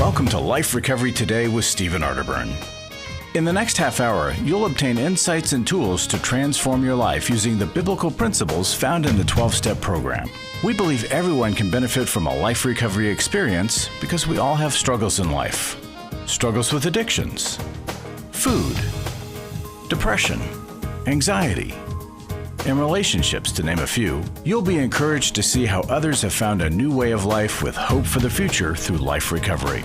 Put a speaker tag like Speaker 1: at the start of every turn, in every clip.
Speaker 1: Welcome to Life Recovery Today with Stephen Arterburn. In the next half hour, you'll obtain insights and tools to transform your life using the biblical principles found in the 12-step program. We believe everyone can benefit from a life recovery experience because we all have struggles in life. Struggles with addictions, food, depression, anxiety, and relationships, to name a few. You'll be encouraged to see how others have found a new way of life with hope for the future through life recovery.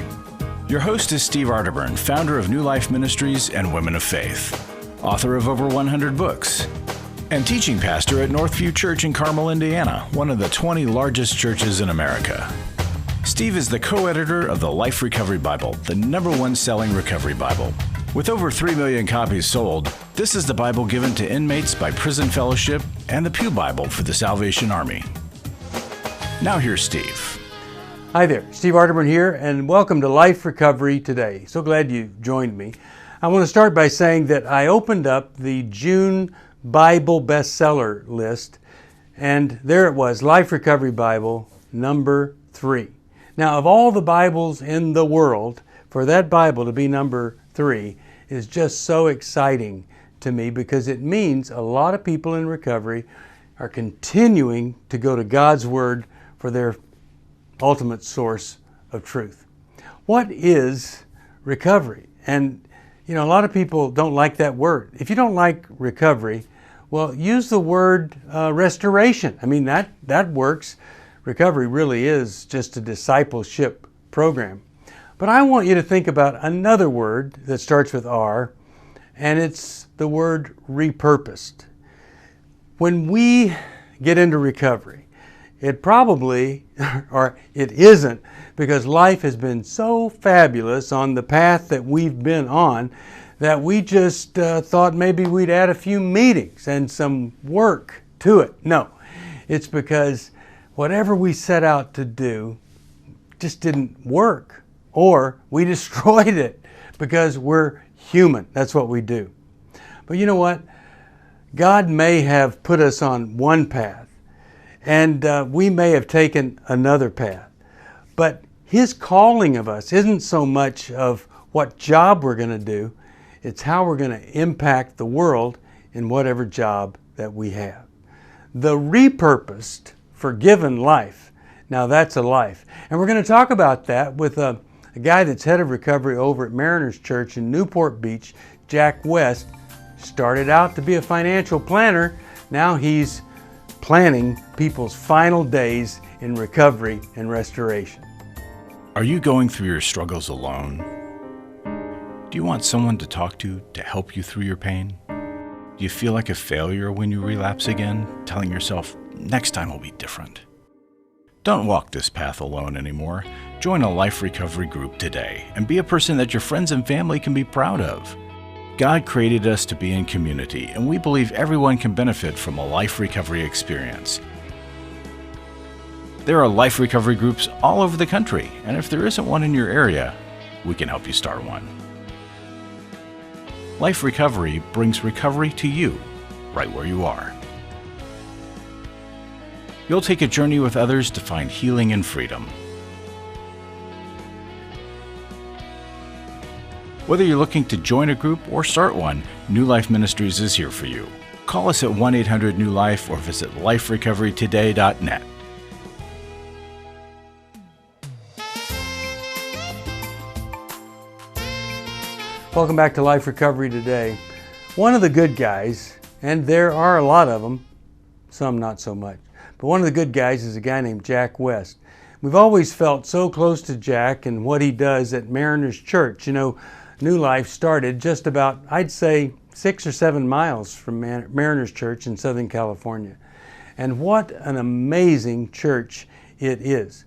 Speaker 1: Your host is Steve Arterburn, founder of New Life Ministries and Women of Faith, author of over 100 books, and teaching pastor at Northview Church in Carmel, Indiana, one of the 20 largest churches in America. Steve is the co-editor of the Life Recovery Bible, the #1 selling recovery Bible. With over 3 million copies sold, this is the Bible given to inmates by Prison Fellowship and the Pew Bible for the Salvation Army. Now here's Steve.
Speaker 2: Hi there, Steve Arterburn here, and welcome to Life Recovery Today. So glad you joined me. I want to start by saying that I opened up the June Bible bestseller list, and there it was, Life Recovery Bible, number 3. Now, of all the Bibles in the world, for that Bible to be number 3 is just so exciting to me because it means a lot of people in recovery are continuing to go to God's Word for their ultimate source of truth. What is recovery? And a lot of people don't like that word. If you don't like recovery, well, use the word restoration. I mean, that works. Recovery really is just a discipleship program. But I want you to think about another word that starts with R, and it's the word repurposed. When we get into recovery, it probably, or it isn't, because life has been so fabulous on the path that we've been on that we just thought maybe we'd add a few meetings and some work to it. No, it's because whatever we set out to do just didn't work, or we destroyed it because we're human. That's what we do. But you know what? God may have put us on one path, and we may have taken another path. But His calling of us isn't so much of what job we're going to do, it's how we're going to impact the world in whatever job that we have. The repurposed, forgiven life, now that's a life. And we're going to talk about that with a guy that's head of recovery over at Mariners Church in Newport Beach, Jack West. Started out to be a financial planner, now he's planning people's final days in recovery and restoration.
Speaker 1: Are you going through your struggles alone? Do you want someone to talk to help you through your pain? Do you feel like a failure when you relapse again, telling yourself, next time will be different? Don't walk this path alone anymore. Join a life recovery group today and be a person that your friends and family can be proud of. God created us to be in community, and we believe everyone can benefit from a life recovery experience. There are life recovery groups all over the country, and if there isn't one in your area, we can help you start one. Life Recovery brings recovery to you, right where you are. You'll take a journey with others to find healing and freedom. Whether you're looking to join a group or start one, New Life Ministries is here for you. Call us at 1-800-NEW-LIFE or visit liferecoverytoday.net.
Speaker 2: Welcome back to Life Recovery Today. One of the good guys, and there are a lot of them, some not so much, but one of the good guys is a guy named Jack West. We've always felt so close to Jack and what he does at Mariners Church. New Life started just about, I'd say, 6 or 7 miles from Mariners Church in Southern California. And what an amazing church it is.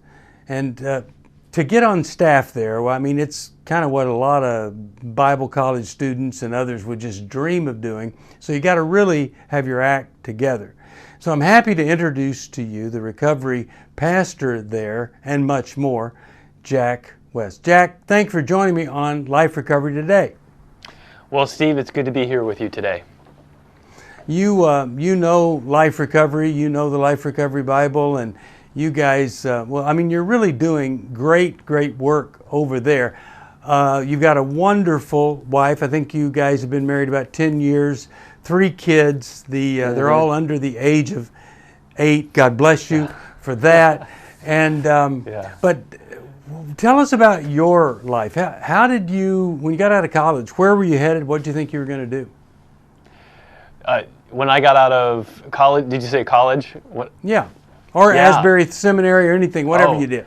Speaker 2: And to get on staff there, well, I mean, it's kind of what a lot of Bible college students and others would just dream of doing. So you got to really have your act together. So I'm happy to introduce to you the recovery pastor there and much more, Jack West. Jack, thanks for joining me on Life Recovery Today.
Speaker 3: Well, Steve, it's good to be here with you today.
Speaker 2: You know Life Recovery, you know the Life Recovery Bible, and you guys, well, I mean, you're really doing great, great work over there. You've got a wonderful wife. I think you guys have been married about 10 years, 3 kids. They're all under the age of 8. God bless you for that. And but tell us about your life. How did you, when you got out of college, where were you headed? What did you think you were going to do?
Speaker 3: When I got out of college, did you say college? What?
Speaker 2: Yeah, or Asbury Seminary or anything, whatever you did.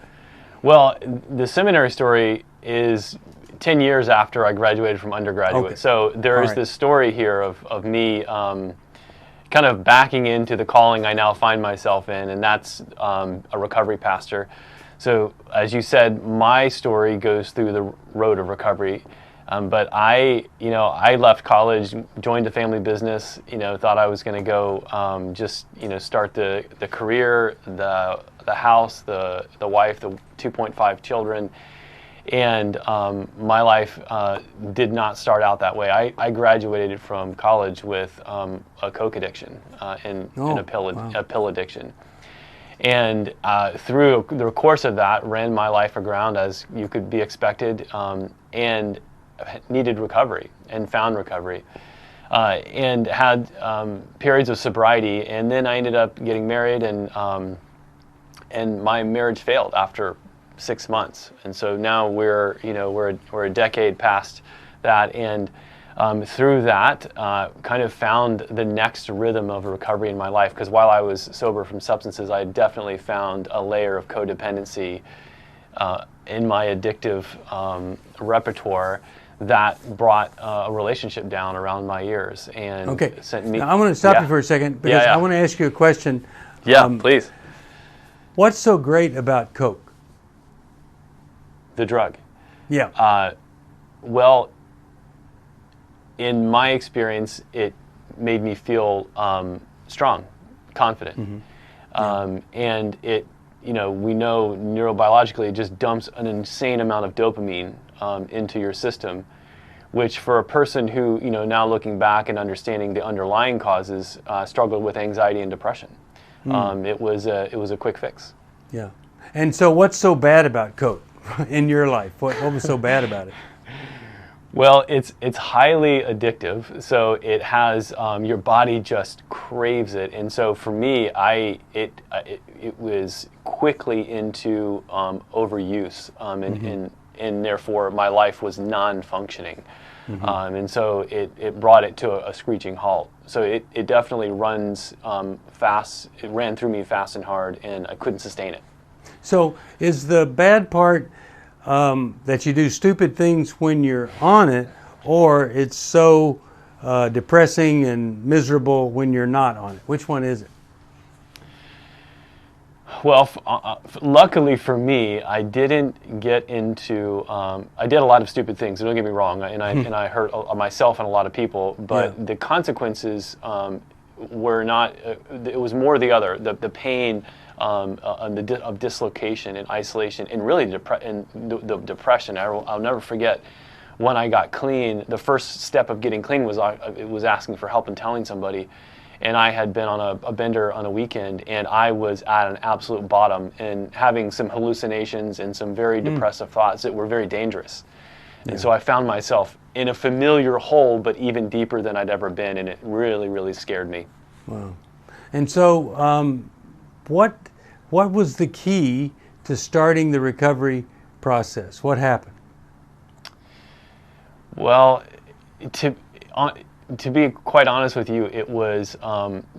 Speaker 3: Well, the seminary story is 10 years after I graduated from undergraduate.
Speaker 2: Okay.
Speaker 3: So there is this story here of me kind of backing into the calling I now find myself in, and that's a recovery pastor. So as you said, my story goes through the road of recovery. But I left college, joined a family business, thought I was going to go start the career, the house, the wife, the 2.5 children. And my life did not start out that way. I graduated from college with a coke addiction and a pill addiction. And through the course of that, ran my life aground as you could be expected, and needed recovery and found recovery, and had periods of sobriety. And then I ended up getting married, and my marriage failed after 6 months. And so now we're a decade past that, and through that kind of found the next rhythm of recovery in my life, because while I was sober from substances, I definitely found a layer of codependency in my addictive repertoire that brought a relationship down around my ears and sent me.
Speaker 2: Now, I want to stop you for a second, because I want to ask you a question.
Speaker 3: Yeah, please.
Speaker 2: What's so great about coke?
Speaker 3: The drug.
Speaker 2: Yeah.
Speaker 3: Well, in my experience, it made me feel strong, confident, and it, we know neurobiologically, it just dumps an insane amount of dopamine into your system, which for a person who, now looking back and understanding the underlying causes, struggled with anxiety and depression. It was a quick fix.
Speaker 2: Yeah. And so what's so bad about coke in your life? What was so bad about it?
Speaker 3: Well, it's highly addictive, so it has your body just craves it, and so for me, it was quickly into overuse, and therefore my life was non-functioning, and so it brought it to a screeching halt. So it definitely runs fast. It ran through me fast and hard, and I couldn't sustain it.
Speaker 2: So is the bad part that you do stupid things when you're on it, or it's so depressing and miserable when you're not on it? Which one is it?
Speaker 3: Well, luckily for me, I didn't get into. I did a lot of stupid things. Don't get me wrong, and I hurt myself and a lot of people. But the consequences were not. It was more the other. The pain. Of dislocation and isolation, and really the depression. I'll never forget when I got clean. The first step of getting clean was asking for help and telling somebody. And I had been on a bender on a weekend, and I was at an absolute bottom and having some hallucinations and some very depressive thoughts that were very dangerous. And so I found myself in a familiar hole, but even deeper than I'd ever been, and it really, really scared me.
Speaker 2: Wow. And so what was the key to starting the recovery process? What happened?
Speaker 3: Well, to be quite honest with you, it was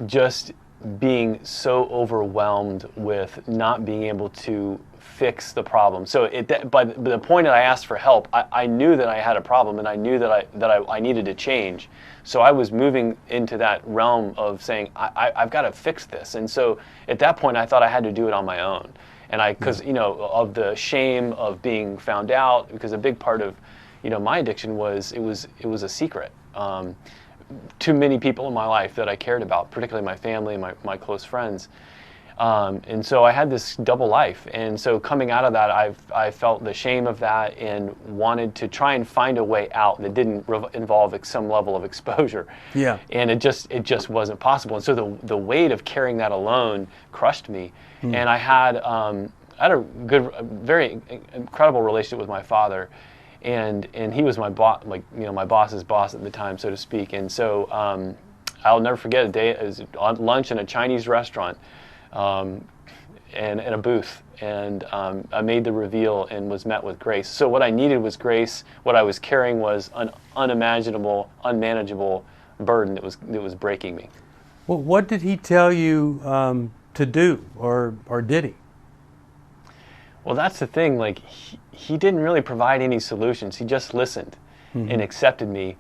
Speaker 3: just being so overwhelmed with not being able to fix the problem. So by the point that I asked for help, I knew that I had a problem, and I knew that I needed to change. So I was moving into that realm of saying, I've got to fix this. And so at that point, I thought I had to do it on my own. And because of the shame of being found out, because a big part of my addiction was it was a secret to many people in my life that I cared about, particularly my family and my close friends. And so I had this double life. And so coming out of that, I felt the shame of that and wanted to try and find a way out that didn't involve some level of exposure.
Speaker 2: Yeah.
Speaker 3: And it just wasn't possible. And so the weight of carrying that alone crushed me. And I had a good, very incredible relationship with my father. And he was my boss, my boss's boss at the time, so to speak. And so I'll never forget a day. It was on lunch in a Chinese restaurant, and in a booth. And I made the reveal and was met with grace. So what I needed was grace. What I was carrying was an unimaginable, unmanageable burden that was breaking me.
Speaker 2: Well, what did he tell you to do, or did he?
Speaker 3: Well, that's the thing. Like he didn't really provide any solutions. He just listened and accepted me,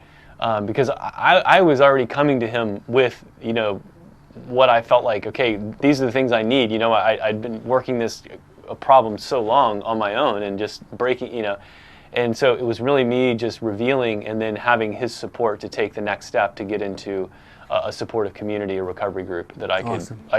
Speaker 3: because I was already coming to him with, what I felt like, okay, these are the things I need. I'd been working a problem so long on my own and just breaking, and so it was really me just revealing and then having his support to take the next step to get into a supportive community, a recovery group that I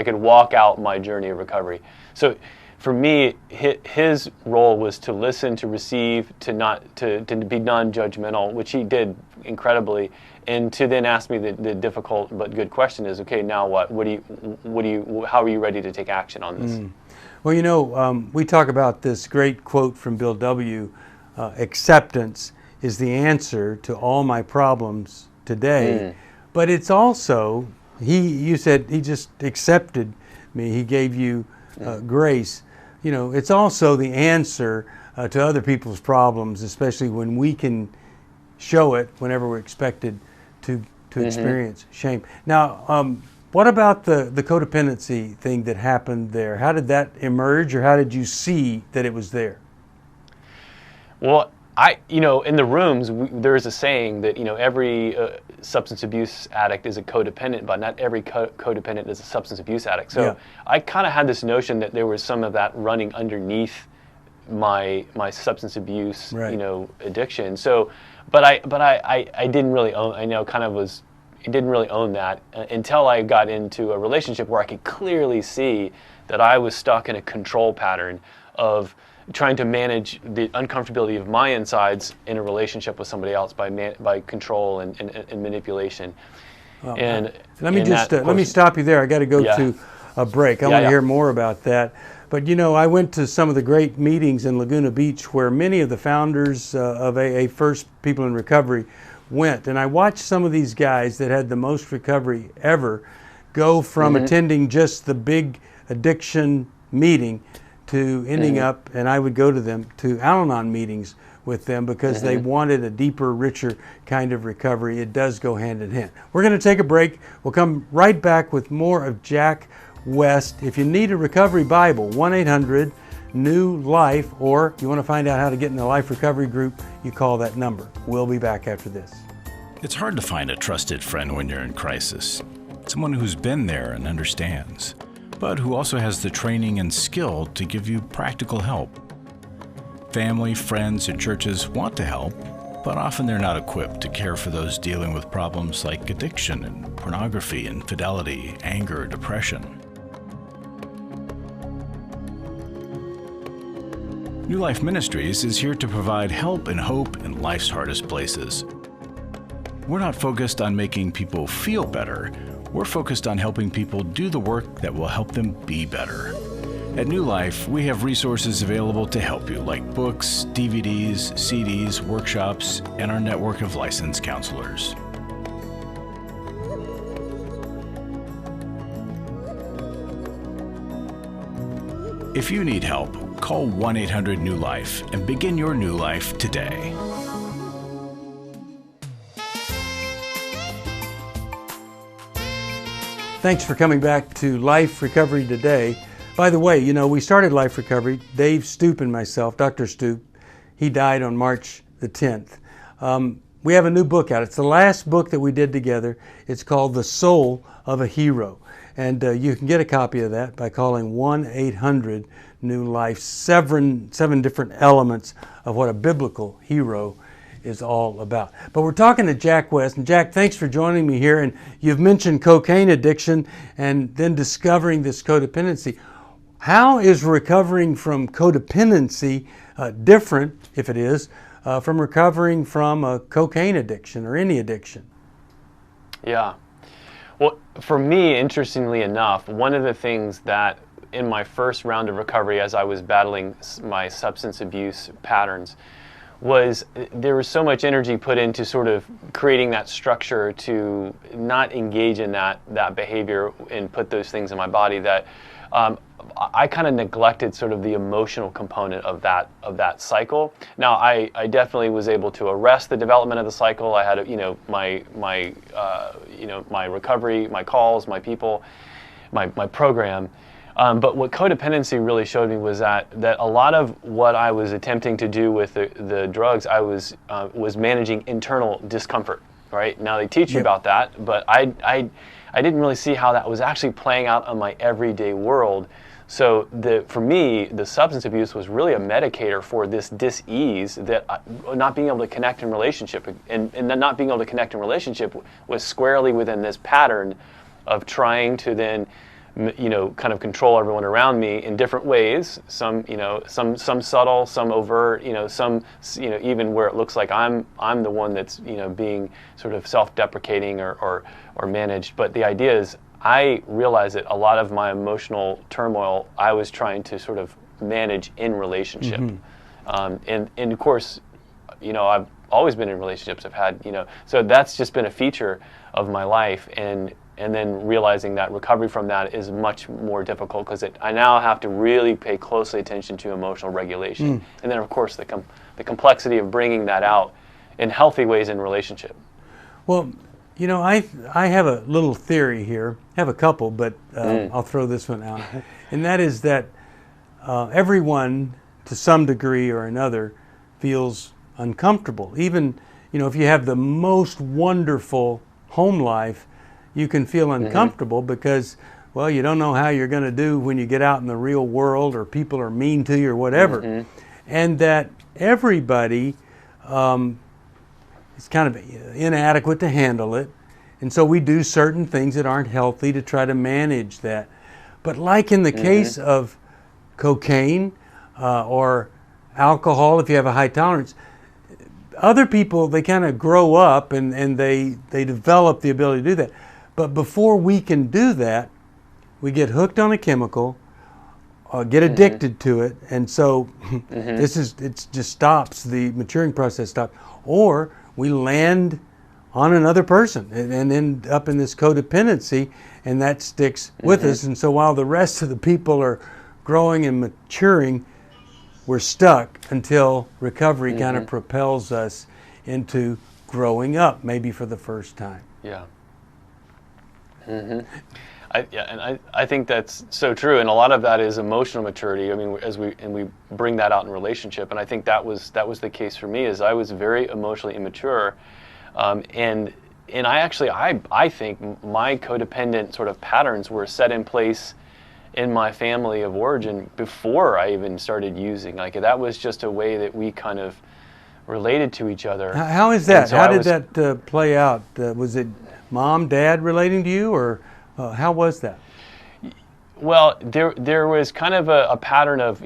Speaker 3: could walk out my journey of recovery. So for me, his role was to listen, to receive, to be non-judgmental, which he did incredibly, and to then ask me the difficult but good question is, okay, now what? How are you ready to take action on this?
Speaker 2: Well, we talk about this great quote from Bill W. Acceptance is the answer to all my problems today, but it's also, you said he just accepted me. He gave you grace. It's also the answer to other people's problems, especially when we can show it whenever we're expected to experience shame. Now, what about the codependency thing that happened there? How did that emerge, or how did you see that it was there?
Speaker 3: Well, in the rooms, there is a saying that, every substance abuse addict is a codependent, but not every codependent is a substance abuse addict. So I kind of had this notion that there was some of that running underneath my substance abuse, addiction. So, but I didn't really own, I didn't really own that until I got into a relationship where I could clearly see that I was stuck in a control pattern of trying to manage the uncomfortability of my insides in a relationship with somebody else by control and manipulation.
Speaker 2: Well, let me stop you there. I got to go to a break. I want to hear more about that. But I went to some of the great meetings in Laguna Beach where many of the founders of AA, First People in Recovery, went, and I watched some of these guys that had the most recovery ever go from attending just the big addiction meeting to ending up, and I would go to them, to Al-Anon meetings with them because they wanted a deeper, richer kind of recovery. It does go hand in hand. We're going to take a break. We'll come right back with more of Jack West. If you need a recovery Bible, 1-800-NEW-LIFE, or you want to find out how to get in the Life Recovery Group, you call that number. We'll be back after this.
Speaker 1: It's hard to find a trusted friend when you're in crisis, someone who's been there and understands, but who also has the training and skill to give you practical help. Family, friends, and churches want to help, but often they're not equipped to care for those dealing with problems like addiction and pornography, infidelity, anger, depression. New Life Ministries is here to provide help and hope in life's hardest places. We're not focused on making people feel better. We're focused on helping people do the work that will help them be better. At New Life, we have resources available to help you, like books, DVDs, CDs, workshops, and our network of licensed counselors. If you need help, call 1-800-NEW-LIFE and begin your new life today.
Speaker 2: Thanks for coming back to Life Recovery Today. By the way, we started Life Recovery, Dave Stoop and myself, Dr. Stoop. He died on March the 10th. We have a new book out. It's the last book that we did together. It's called The Soul of a Hero. And you can get a copy of that by calling 1-800-NEW-LIFE. Seven different elements of what a biblical hero is all about. But we're talking to Jack West, and Jack, thanks for joining me here. And you've mentioned cocaine addiction and then discovering this codependency. How is recovering from codependency different, if it is, from recovering from a cocaine addiction or any addiction?
Speaker 3: Yeah. Well, for me, interestingly enough, one of the things that in my first round of recovery, as I was battling my substance abuse patterns, was there was so much energy put into sort of creating that structure to not engage in that behavior and put those things in my body that I kind of neglected sort of the emotional component of that cycle. Now, I definitely was able to arrest the development of the cycle. I had my recovery, my calls, my people, my program. But what codependency really showed me was that a lot of what I was attempting to do with the drugs, I was managing internal discomfort. Right now, they teach you about that, but I didn't really see how that was actually playing out on my everyday world. So for me, the substance abuse was really a medicator for this dis-ease, that not being able to connect in relationship, and then not being able to connect in relationship was squarely within this pattern of trying to then kind of control everyone around me in different ways. Some subtle, some overt. Some even where it looks like I'm the one that's being sort of self-deprecating or managed. But the idea is, I realized that a lot of my emotional turmoil I was trying to sort of manage in relationship, and of course, I've always been in relationships. I've had so that's just been a feature of my life, and then realizing that recovery from that is much more difficult because I now have to really pay closely attention to emotional regulation. And then, of course, the complexity of bringing that out in healthy ways in relationship.
Speaker 2: Well, I have a little theory here. I have a couple, but I'll throw this one out. And that is that everyone, to some degree or another, feels uncomfortable. Even, if you have the most wonderful home life, you can feel uncomfortable because, well, you don't know how you're going to do when you get out in the real world, or people are mean to you or whatever. And that everybody is kind of inadequate to handle it. And so we do certain things that aren't healthy to try to manage that. But like in the case of cocaine or alcohol, if you have a high tolerance, other people, they kind of grow up and they develop the ability to do that. But before we can do that, we get hooked on a chemical, get addicted to it, and so it just stops, the maturing process stops. Or we land on another person and end up in this codependency, and that sticks with us. And so while the rest of the people are growing and maturing, we're stuck until recovery kind of propels us into growing up, maybe for the first time.
Speaker 3: Yeah. I think that's so true, and a lot of that is emotional maturity. I mean, we bring that out in relationship, and I think that was the case for me. Is I was very emotionally immature, and I think my codependent sort of patterns were set in place in my family of origin before I even started using. Like, that was just a way that we kind of related to each other.
Speaker 2: How is that? So how did that play out? Was it mom, dad relating to you, or how was that?
Speaker 3: Well, there was kind of a pattern of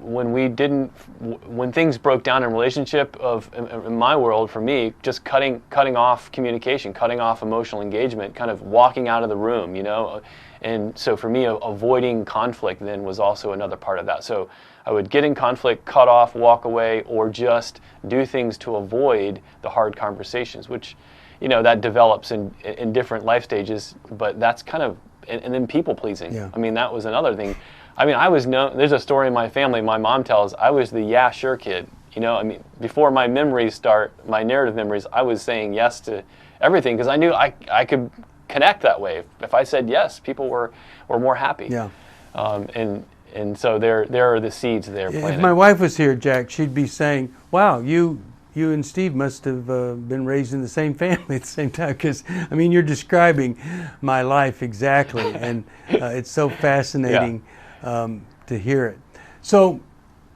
Speaker 3: when things broke down in relationship in my world, for me, just cutting off communication, cutting off emotional engagement, kind of walking out of the room, and so for me, avoiding conflict then was also another part of that. So I would get in conflict, cut off, walk away, or just do things to avoid the hard conversations, which that develops in different life stages, but that's kind of, and then people pleasing. Yeah. I mean, that was another thing. I mean, I was known, there's a story in my family, my mom tells, I was the yeah, sure kid. I mean, before my memories start, my narrative memories, I was saying yes to everything because I knew I could connect that way. If I said yes, people were more happy.
Speaker 2: Yeah.
Speaker 3: And so there are the seeds there planted.
Speaker 2: If my wife was here, Jack, she'd be saying, wow, you and Steve must have been raised in the same family at the same time, because, I mean, you're describing my life exactly, and it's so fascinating to hear it. So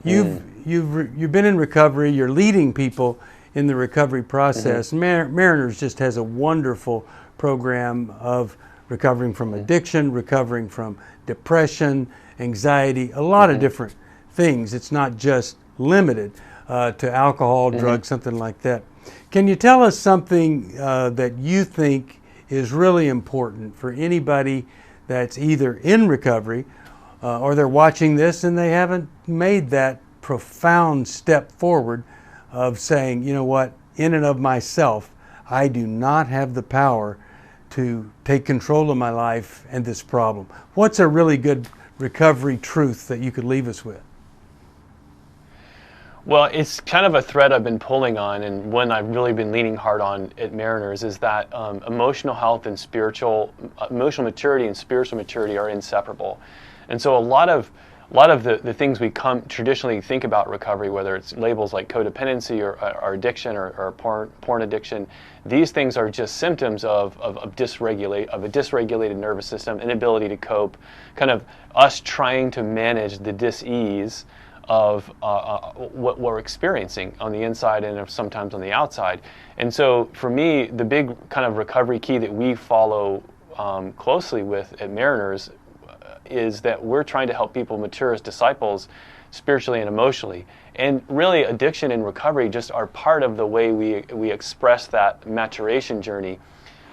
Speaker 2: you've been in recovery, you're leading people in the recovery process. Mariners just has a wonderful program of recovering from addiction, recovering from depression, anxiety, a lot of different things. It's not just limited to alcohol, drugs, something like that. Can you tell us something that you think is really important for anybody that's either in recovery or they're watching this and they haven't made that profound step forward of saying, you know what, in and of myself, I do not have the power to take control of my life and this problem? What's a really good recovery truth that you could leave us with?
Speaker 3: Well, it's kind of a thread I've been pulling on, and one I've really been leaning hard on at Mariners is that emotional health and emotional maturity and spiritual maturity are inseparable. And so a lot of the things we traditionally think about recovery, whether it's labels like codependency or addiction or porn addiction, these things are just symptoms of a dysregulated nervous system, inability to cope, kind of us trying to manage the dis-ease of what we're experiencing on the inside and sometimes on the outside. And so for me, the big kind of recovery key that we follow closely with at Mariners is that we're trying to help people mature as disciples spiritually and emotionally. And really, addiction and recovery just are part of the way we express that maturation journey.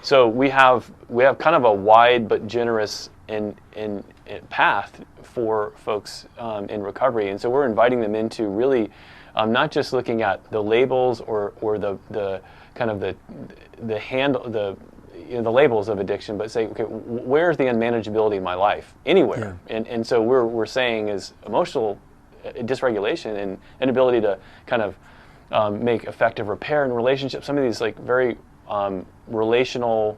Speaker 3: So we have kind of a wide but generous in path for folks in recovery, and so we're inviting them into really not just looking at the labels or the kind of the labels of addiction, but say, okay, where's the unmanageability in my life? Anywhere. Yeah. And so we're saying is emotional dysregulation and inability to kind of make effective repair in relationships. Some of these like very relational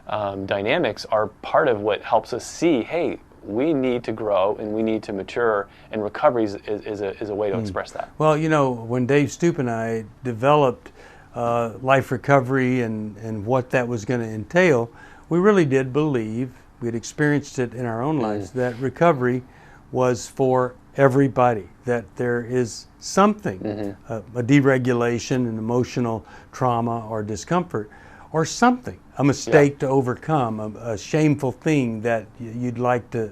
Speaker 3: dynamics are part of what helps us see, hey, we need to grow and we need to mature, and recovery is a way to express that.
Speaker 2: Well, you know, when Dave Stoop and I developed life recovery and what that was going to entail, we really did believe, we had experienced it in our own lives, that recovery was for everybody, that there is something, a deregulation, an emotional trauma or discomfort, or something, a mistake to overcome, a shameful thing that you'd like to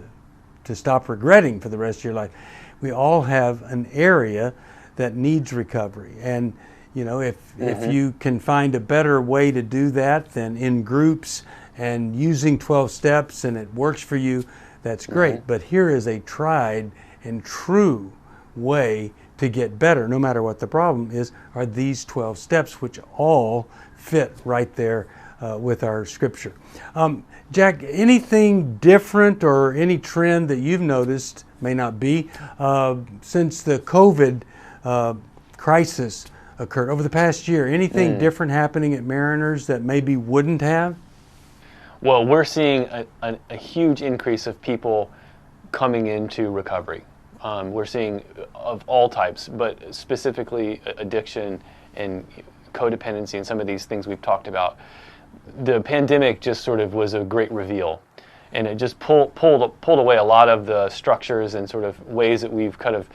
Speaker 2: stop regretting for the rest of your life. We all have an area that needs recovery, and you know, if you can find a better way to do that than in groups and using 12 steps and it works for you, that's great. But here is a tried and true way to get better, no matter what the problem is, are these 12 steps, which all fit right there with our scripture. Jack, anything different or any trend that you've noticed, may not be, since the COVID crisis occurred over the past year? Anything different happening at Mariners that maybe wouldn't have?
Speaker 3: Well, we're seeing a huge increase of people coming into recovery. We're seeing of all types, but specifically addiction and codependency and some of these things we've talked about. The pandemic just sort of was a great reveal, and it just pulled away a lot of the structures and sort of ways that we've kind of,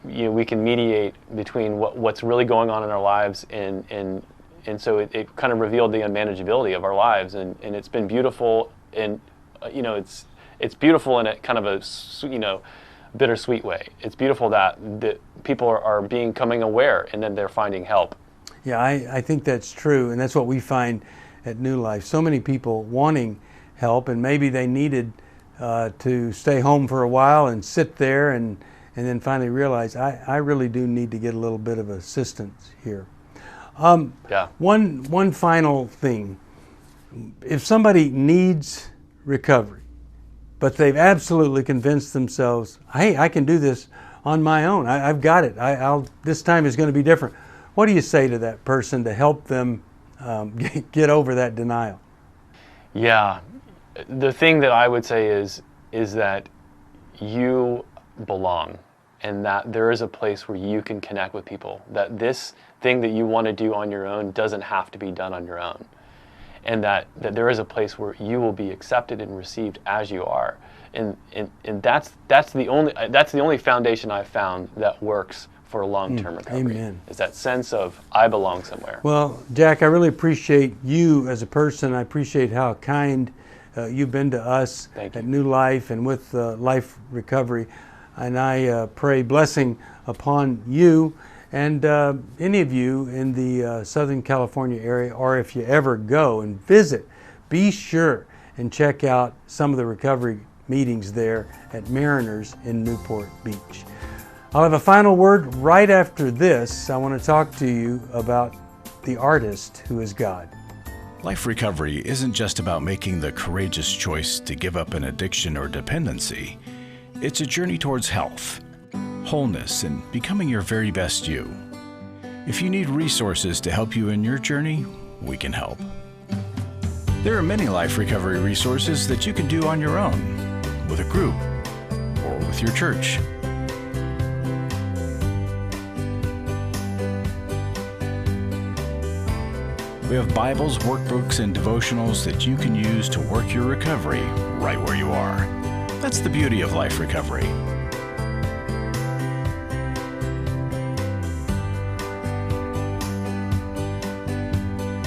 Speaker 3: you know, we can mediate between what's really going on in our lives, and so it kind of revealed the unmanageability of our lives, and it's been beautiful, and you know, it's beautiful in a kind of a, you know, bittersweet way. It's beautiful that people are becoming aware, and then they're finding help.
Speaker 2: Yeah, I think that's true, and that's what we find at New Life. So many people wanting help, and maybe they needed to stay home for a while and sit there and then finally realize, I really do need to get a little bit of assistance here. One final thing. If somebody needs recovery, but they've absolutely convinced themselves, hey, I can do this on my own. I've got it. This time is going to be different. What do you say to that person to help them get over that denial?
Speaker 3: Yeah, the thing that I would say is that you belong, and that there is a place where you can connect with people, that this thing that you want to do on your own doesn't have to be done on your own, and that there is a place where you will be accepted and received as you are, and that's the only foundation I've found that works for a long-term recovery.
Speaker 2: Amen.
Speaker 3: Is that sense of I belong somewhere.
Speaker 2: Well, Jack, I really appreciate you as a person. I appreciate how kind you've been to us at New Life and with Life Recovery. And I pray blessing upon you and any of you in the Southern California area, or if you ever go and visit, be sure and check out some of the recovery meetings there at Mariners in Newport Beach. I'll have a final word right after this. I want to talk to you about the artist who is God.
Speaker 1: Life recovery isn't just about making the courageous choice to give up an addiction or dependency. It's a journey towards health, wholeness, and becoming your very best you. If you need resources to help you in your journey, we can help. There are many life recovery resources that you can do on your own, with a group, or with your church. We have Bibles, workbooks, and devotionals that you can use to work your recovery right where you are. That's the beauty of life recovery.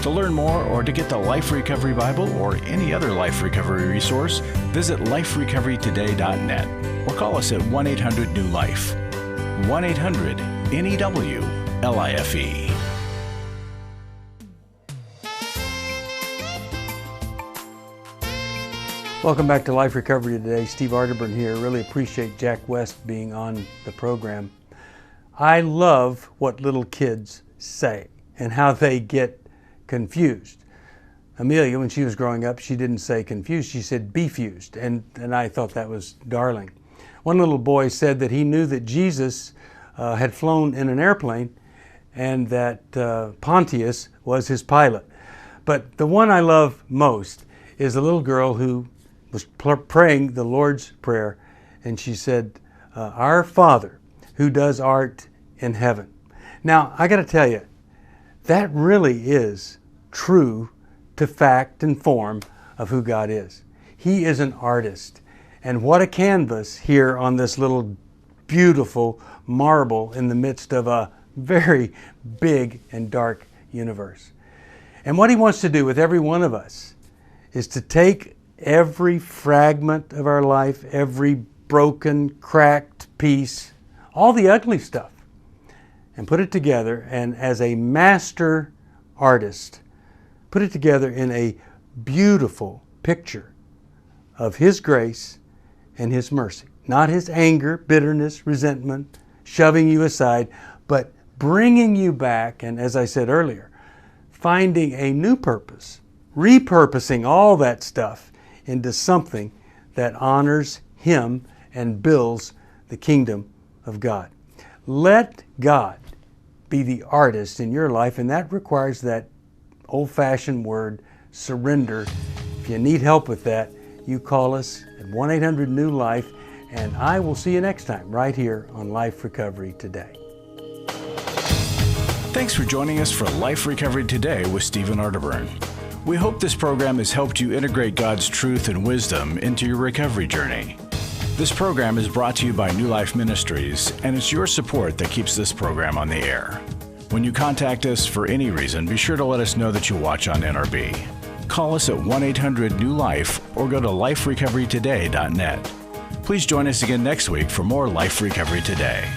Speaker 1: To learn more or to get the Life Recovery Bible or any other life recovery resource, visit liferecoverytoday.net or call us at 1-800-NEW-LIFE. 1-800-NEW-LIFE.
Speaker 2: Welcome back to Life Recovery Today. Steve Arterburn here. Really appreciate Jack West being on the program. I love what little kids say and how they get confused. Amelia, when she was growing up, she didn't say confused, she said be fused, and I thought that was darling. One little boy said that he knew that Jesus had flown in an airplane and that Pontius was his pilot. But the one I love most is a little girl who was praying the Lord's Prayer, and she said, Our Father who does art in heaven. Now, I got to tell you, that really is true to fact and form of who God is. He is an artist. And what a canvas here on this little beautiful marble in the midst of a very big and dark universe. And what he wants to do with every one of us is to take every fragment of our life, every broken, cracked piece, all the ugly stuff, and put it together, and as a master artist, put it together in a beautiful picture of His grace and His mercy. Not His anger, bitterness, resentment, shoving you aside, but bringing you back, and as I said earlier, finding a new purpose, repurposing all that stuff into something that honors Him and builds the kingdom of God. Let God be the artist in your life, and that requires that old-fashioned word, surrender. If you need help with that, you call us at 1-800-NEW-LIFE, and I will see you next time right here on Life Recovery Today.
Speaker 1: Thanks for joining us for Life Recovery Today with Stephen Arterburn. We hope this program has helped you integrate God's truth and wisdom into your recovery journey. This program is brought to you by New Life Ministries, and it's your support that keeps this program on the air. When you contact us for any reason, be sure to let us know that you watch on NRB. Call us at 1-800-NEW-LIFE or go to liferecoverytoday.net. Please join us again next week for more Life Recovery Today.